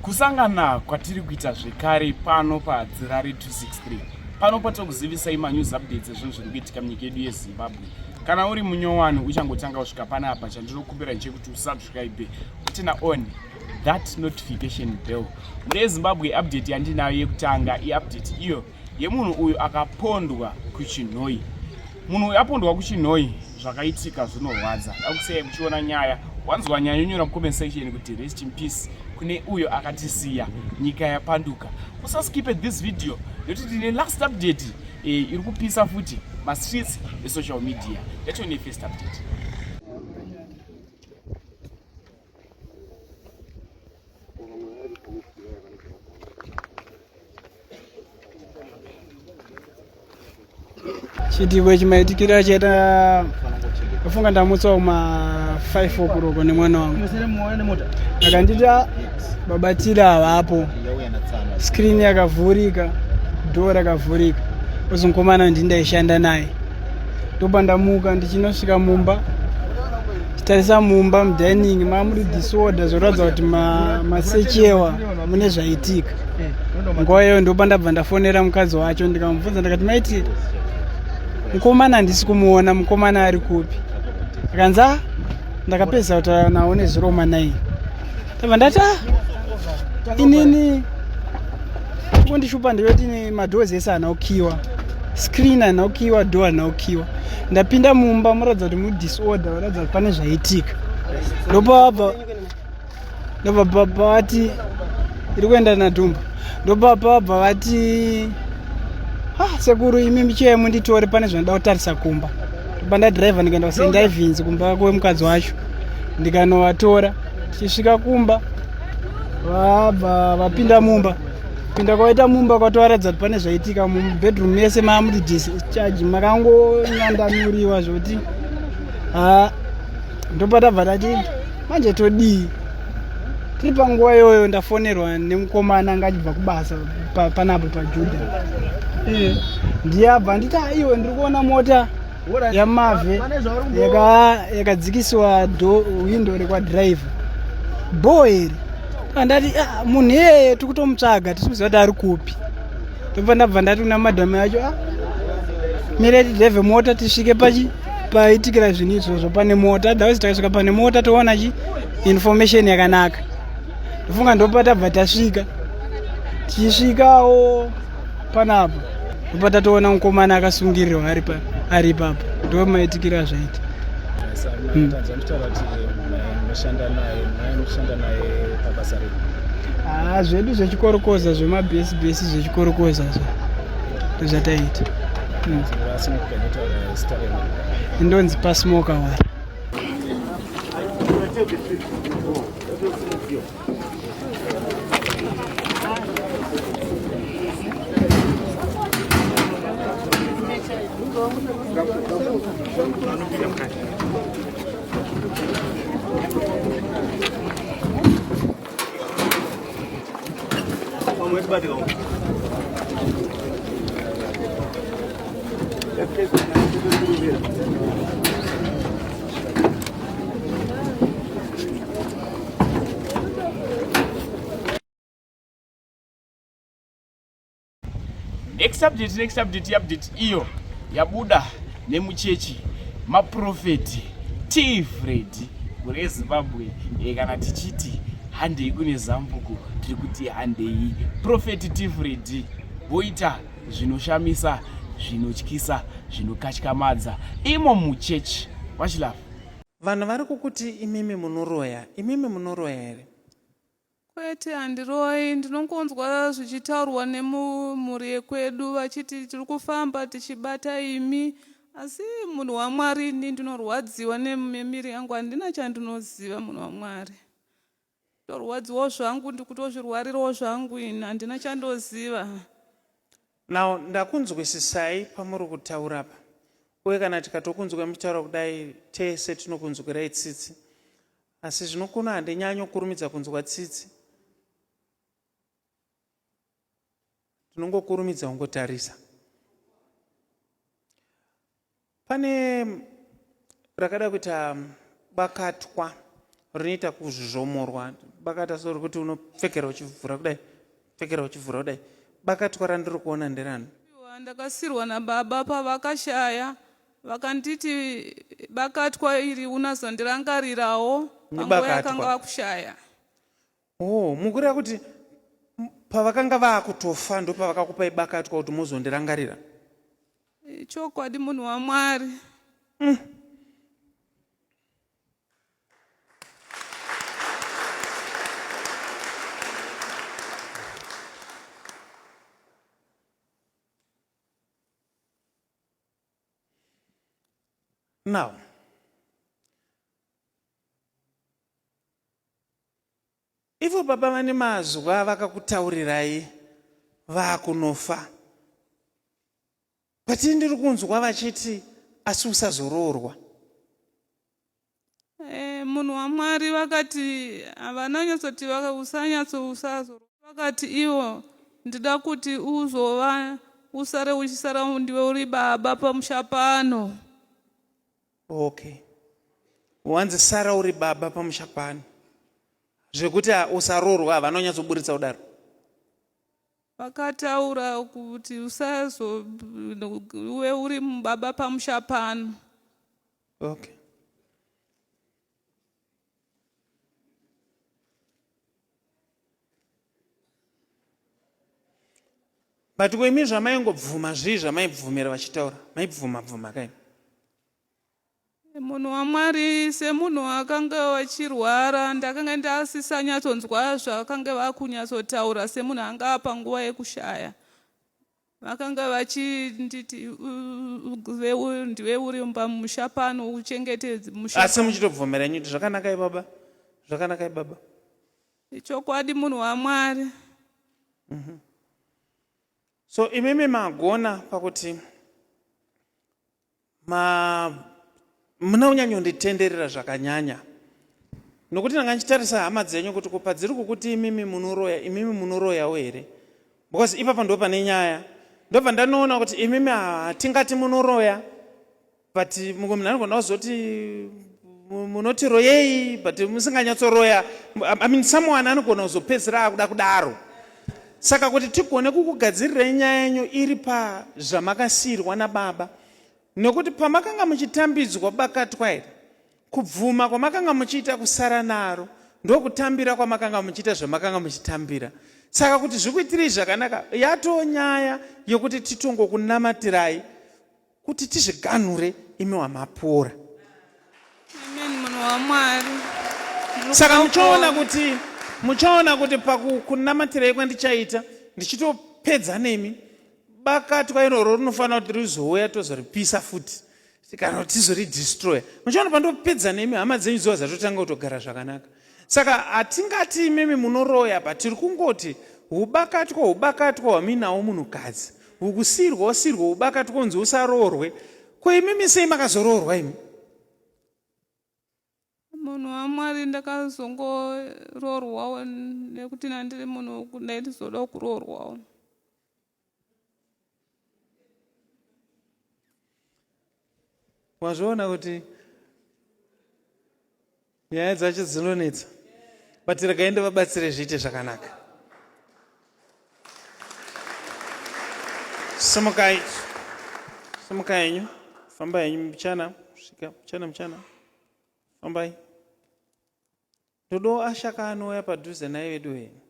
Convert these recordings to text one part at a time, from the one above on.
Kusangana kwatiri kuita zvekare pano paDzirare 263 pano patokuzivisai manews updates ezvinhu zviri kuitika munyika yedu yeZimbabwe. Kana uri munyowani uchangotanga kusvika panapa, chandinokumbira ndechekuti usubscribe utena on that notification bell. Muri yeZimbabwe update yandinayo yekutanga iupdate iyo yemunhu uyu akapondwa kuChinhoi. Munhu uyu apondwa kuChinhoi, zvakaitika zvinorwadza. Dakusei muchiona nyaya, wanzwa nyaya yonyora mucomment section kuti rest in peace kune uyo akatisiya, nyika yapanduka. Usaskip this video nekuti tine last update iri kupisa futi streets social media. Let's go first update. Chitibwe chimaitikira cheta kufunga ndamutsa ma 5 o'clock nemwana wangu akandita babatira avapo, screen yakavhurika, door yakavhurika, uzunkomana ndindaishanda naye. Ndobandamuka ndichinosvika mumba, chitarisa mumba mudining mamuri disorder zvoratidza kuti masechewa mune zvaitika. Nguva iyoyo ndobandabva ndafonera mukadzi wacho ndikamubvunza ndikati maiti mukomana handisi kumuona, mukomana ari kupi? Akanza ndakapedza kutaura nawo nezviroma 9. Tabva ndati inini kundishupa ndiyoti madhozi ese hana kukiwa, screen hana kukiwa, door hana kukiwa. Ndapinda mumba muratidza kuti mudisorder, muratidza kuti pane zvaitika. Ndobva vati iri kuenda naDhumba. Ndobva vati sekuru imi micheye munditore, pane zvanoda kutarisa kumba. Ndobva ndadhiraivha ndikaenda kuSt Ivan's kumba kwemukadzi wacho ndikanovatora. Tichisvika kumba vapinda mumba, pinda kwaita mumba kwatovaratidza kuti pane zvaitika. Mubedroom yese mamuri discharge, makangonyandanuriwa zvoti ndobva tabva tati manje todii. Tiri panguva iyoyo ndafonerwa nemukomana ngachibva kubasa panapo paJuda. Ndiyabva nditi iwe ndiri kuona mota yamavhe yakadzikisiwa windo rekwadhiraivha boeri. Andati munhu iyeye tiri kutomutsvaga, tisimuziva kuti ari kupi. Ndobva ndabva ndati kuna madhamu yacho mire tidhevhe mota tisvike paitikira zvinhu izvozvo pane mota. Otherwise takasvika pane mota toona information yakanaka. Ndofunga ndopa tabva tasvika. Tichisvikawo panapo ndopa tatoona mukomana akasungirirwa ari ipapo. Ndo maitikira zvaita. Zvedu zvechikorokoza, zvemabhesi zvechikorokoza ndozvataita. Ndonzi paSmoker wari. Next update iyo yabuda nemuchechi maprofeti T-Fred muri yeZimbabwe. Kana tichiti handei kune Zambuko tiri kuti handei. Profeti T-Fred voita zvinoshamisa, zvinotyisa, zvinokatyamadza imo muchechi. Wachilafu vanhu vari kukuti imimi munoroya here? Kwete, handiroi. Ndinongonzwa zvichitaurwa nemumhuri yekwedu vachiti tiri kufamba tichibata imi, asi munhu waMwari ini ndinorwadziwa nemimiri yangu. Handina chandinoziva munhu waMwari. Ndorwadziwawo zvangu, ndikutozvirwarirawo zvangu ini, handina chandoziva. Now ndakunzwisisai pamuri kutaura apa, uye kana tikatokunzwa muchitaura kudai tese tinokunzwirai tsitsi, asi zvinokuna handinyanyo kurumidza kunzwa tsitsi. Tinongokurumidza kungotarisa. Pane rakada kuita bakatwa rinoita kuzvomorwa. Bakata sori kuti unopfekera uchivhura kudai, pfekera uchivhura kudai. Bakatwa randiri kuona nderani? Ndakasirwa nababa pavakashaya vakanditi bakatwa iri unazondirangarirawo panguva yakanga vakushaya. Mukureva kuti pavakanga vakutofa ndo pavakakupai bakatwa kuti muzondirangarira? Chokwadi munhu waMwari. Now, ivo baba vane mazuva vakakutaurirai vakunofa, pati ndiri kunzwa vachiti asi usazoroorwa. Munhu waMwari vakati havana nyatsoti usazoroorwa. Vakati ivo ndida kuti usare uchisara ndiwe uri baba pamusha pano. Okay. Wanzi sara uri baba pamusha pano. Zvekuti usarorwa havana nyatsoburitsa kudaro. Vakataura kuti uwe uri baba pamusha pano. Okay. But kwemi zvamaingobvuma zvii zvamaibvumira vachitaura? Maibvuma kai? Munhu waMwari semunhu akanga wachirwara ndakanga ndasisa nyatsonzwa zvakanga vakunyatsotaura semunhu anga panguva yekushaya. Vakanga vachinditi ndiwe uri pamusha pano uchengetedze musha. Asi muchitobvumira nyuti zvakanakai baba? Zvakanakai baba? Chokwadi munhu waMwari. So imimi magona pakuti muna unyanyonditenderera zvakanyanya. Nokuti ndanga ndichitarisa hama dzenyu kuti kupa dziri kukuti imimi munoroyawo here. Because ipapa ndo pane nyaya. Ndobva ndanoona kuti imimi hatingati munoroya, but munhu anogona kuzoti munoti royei, but musinganyatsoroya. I mean, someone anogona kuzopedzera akuda kudaro. Saka kuti tigone kukugadzirirai nyaya yenyu iri pazvamakasiyirwa nababa. Nokuti pamakanga muchitambidzwa bakatwa iri, kubvuma kwamakanga muchiita kusara naro, ndokutambira kwamakanga muchiita zvamakanga muchitambira. Saka kuti zvikuitirei zvakanaka, yatoo nyaya yokuti titongokunamatirai kuti tizviganhure imi wamapora. Amen, munhu waMwari. Saka muchaona kuti pakunamatirai kwandichaita ndichitopedza nemi, bakatwa iroro rinofanira kuti rizouya tozoripisa futi kana kuti tizoridestroya. Muchaona pandopedza nemi hama dzenyu zuva zatotanga kutogara zvakanaka. Saka hatingati imimi munoroya, but tiri kungoti ubakatwa hwaminawo munhukadzi, ukusirwa ubakatwa unzi usaroorwe. Ko imimi sei makazoroorwa imi? Munhu waMwari ndakazongoroorwawo nekuti ndiri munhu kudai ndizoda kuroorwawo. Wazviona kuti nyaya dzacho dzinonetsa, but ragaende vabatsire zviite zvakanaka. Simukai henyu, fambai henyu mchana, svika mchana, fambai. Ndodo ashaka anouya padhuze naye wedu henyu.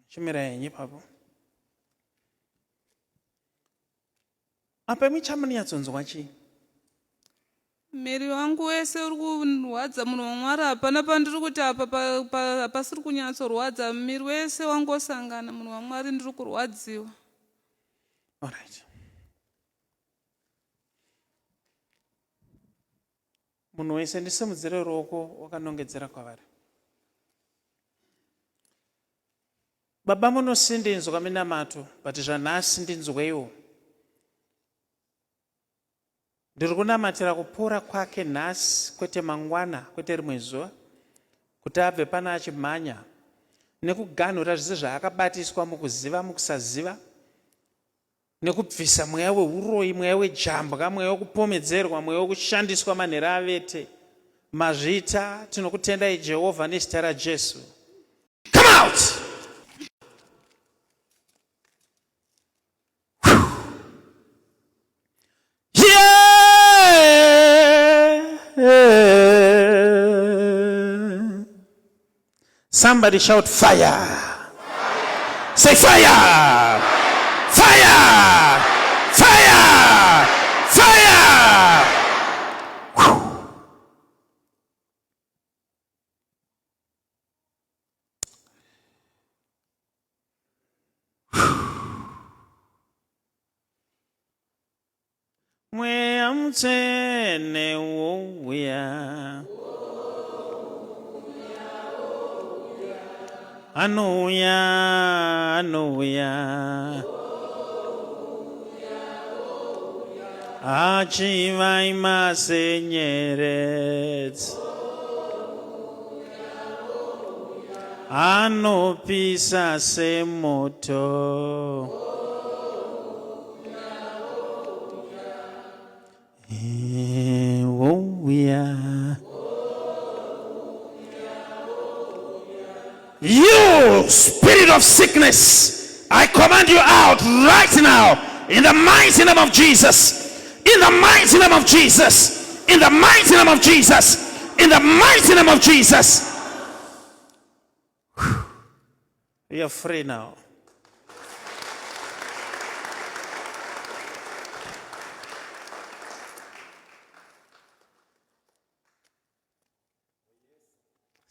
Chimira henyu ipapo. Apa michamunyatsonzwa chii? Miri wangu wese uri kurwadza munhu waMwari. Hapana pandiri kuti apa pasiri kunyatsorwadza. Miri wese wangosangana munhu waMwari ndiri kurwadziwa. All right. Munhu wese ndisimudzire ruoko wakanongedzera kwavari. Baba munosindinzwa minamato, but zvanhasi ndinzwewo. Ndiri kunamatira kupora kwake nhasi, kwete mangwana, kwete rimwe zuva, kuti abve pana achimhanya nekuganhura zvese zvaakabatiswa mukuziva mukusaziva, nekubvisa mweya weuroyi, mweya wejambwa, mweya wekupomedzerwa, mweya wekushandiswa manhero avete, mazvita tinokutendai Jehovha nezita raJesu. Come out. Somebody shout fire. Say fire! Fire! Fire! Fire! Whew. Mweya mutsvene wouya, anouya, anouya, achivaima senyeredzi, anopisa semoto. You spirit of sickness, I command you out right now in the mighty name of Jesus. In the mighty name of Jesus. In the mighty name of Jesus. In the mighty name of Jesus. You're free now.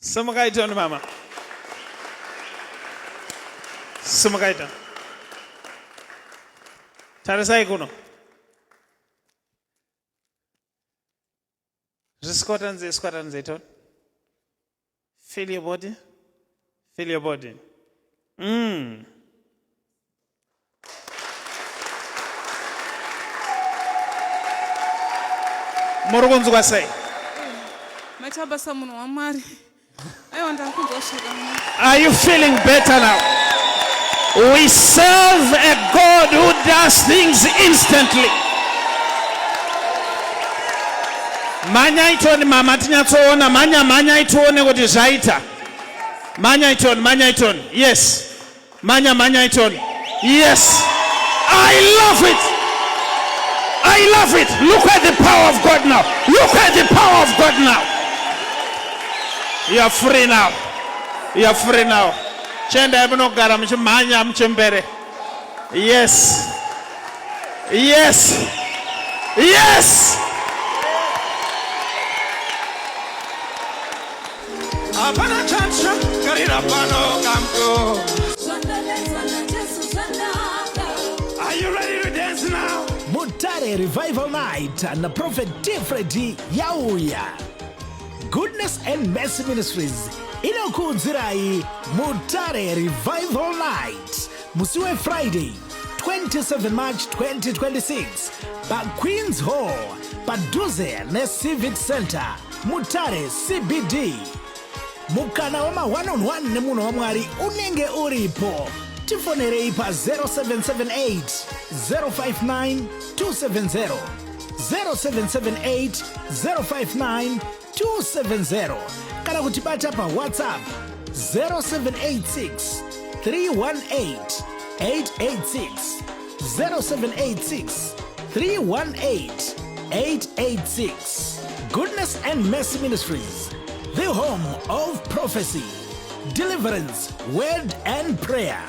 Samakaita on mama. Samakaita. Tarisai kuno. Squat and feel your body. Feel your body. Morogonzo kwasai. Machabasa munhu waMwari. Are you feeling better now? We serve a God who does things instantly. Manya itoni mama tinyatsoona manya itone kuti zvaita. Manya itoni. Yes. Manya itoni. Yes. I love it. I love it. Look at the power of God now. Look at the power of God now. You are free now. You are free now. Chenda ebunogara mchimanya mchimbere. Yes. Yes. Yes. Apana chancha karira pano kamko. Are you ready to dance now? Mutare Revival Night na Prophet Tifredi yauya. Goodness and Mercy Ministries inakudzirai Mutare Revival Night musiwe Friday 27 March 2026 pa Queen's Hall paduze ne Civic Center Mutare CBD. Mukana wama 1-on-1 ne muno wa Mwari unenge uripo. Tifonere pa 0778 059 270 0778 059 270. Kana kutipata pa WhatsApp 0786 318 886 0786 318 886. Goodness and Mercy Ministries, the home of prophecy, deliverance, word and prayer.